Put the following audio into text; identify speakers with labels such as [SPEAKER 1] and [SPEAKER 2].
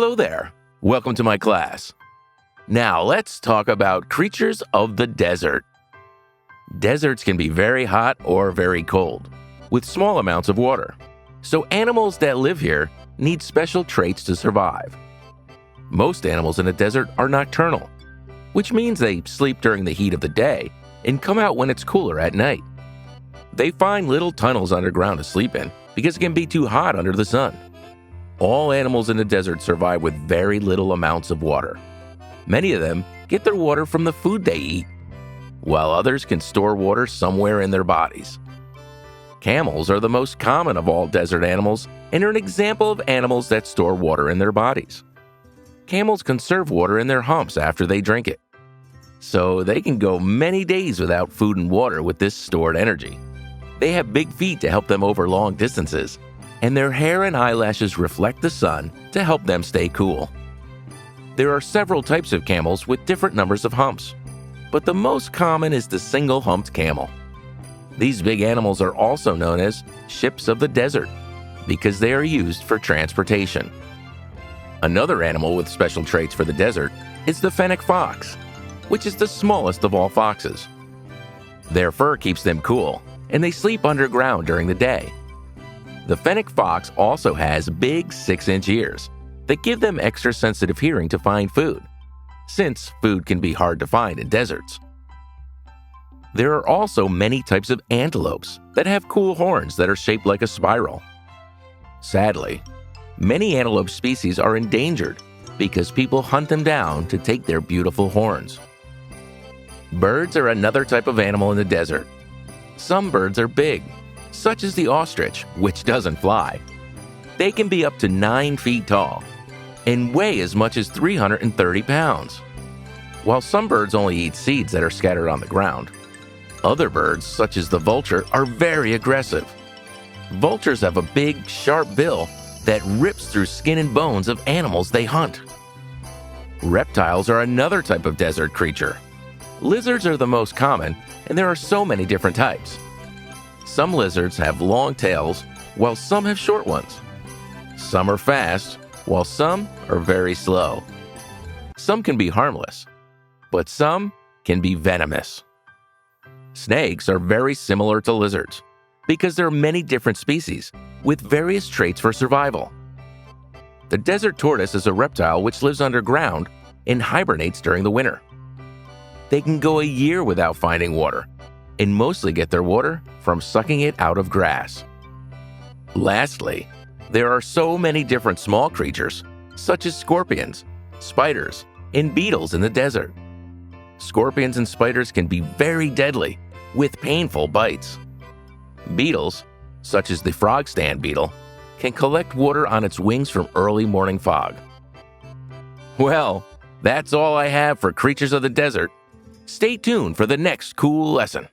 [SPEAKER 1] Hello there. Welcome to my class. Now let's talk about creatures of the desert. Deserts can be very hot or very cold, with small amounts of water. So animals that live here need special traits to survive. Most animals in a desert are nocturnal, which means they sleep during the heat of the day and come out when it's cooler at night. They find little tunnels underground to sleep in because it can be too hot under the sun. All animals in the desert survive with very little amounts of water. Many of them get their water from the food they eat, while others can store water somewhere in their bodies. Camels are the most common of all desert animals and are an example of animals that store water in their bodies. Camels conserve water in their humps after they drink it, so they can go many days without food and water with this stored energy. They have big feet to help them over long distances, and their hair and eyelashes reflect the sun to help them stay cool. There are several types of camels with different numbers of humps, but the most common is the single-humped camel. These big animals are also known as ships of the desert because they are used for transportation. Another animal with special traits for the desert is the fennec fox, which is the smallest of all foxes. Their fur keeps them cool, and they sleep underground during the day. The fennec fox also has big 6-inch ears that give them extra sensitive hearing to find food, since food can be hard to find in deserts. There are also many types of antelopes that have cool horns that are shaped like a spiral. Sadly, many antelope species are endangered because people hunt them down to take their beautiful horns. Birds are another type of animal in the desert. Some birds are big, such as the ostrich, which doesn't fly. They can be up to 9 feet tall and weigh as much as 330 pounds. While some birds only eat seeds that are scattered on the ground, other birds, such as the vulture, are very aggressive. Vultures have a big, sharp bill that rips through skin and bones of animals they hunt. Reptiles are another type of desert creature. Lizards are the most common, and there are so many different types. Some lizards have long tails, while some have short ones. Some are fast, while some are very slow. Some can be harmless, but some can be venomous. Snakes are very similar to lizards because there are many different species with various traits for survival. The desert tortoise is a reptile which lives underground and hibernates during the winter. They can go a year without finding water and mostly get their water from sucking it out of grass. Lastly, there are so many different small creatures, such as scorpions, spiders, and beetles in the desert. Scorpions and spiders can be very deadly, with painful bites. Beetles, such as the frog stand beetle, can collect water on its wings from early morning fog. Well, that's all I have for creatures of the desert. Stay tuned for the next cool lesson.